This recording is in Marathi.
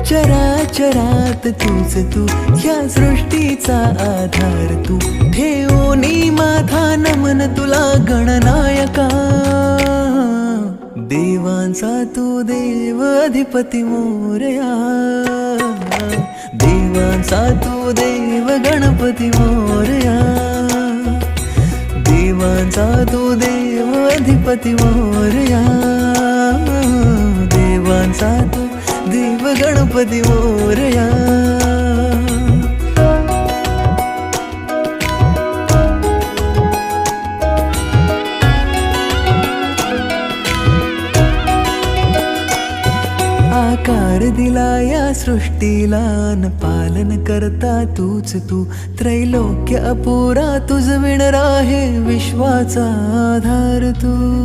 चराचरात तूच तू, ह्या सृष्टीचा आधार तू. ठेवोनी माझा नमन तुला गणनायका. देवांचा तू देव अधिपती मोरया. देवांचा तू देव गणपती मोरया. देवांचा तू देव अधिपती मोरया. देवांचा तू देव गणपती मोरया. आकार दिला या सृष्टीला न पालन करता तूच तू. त्रैलोक्य अपुरा तुझ विण राहे विश्वाचा आधार तू.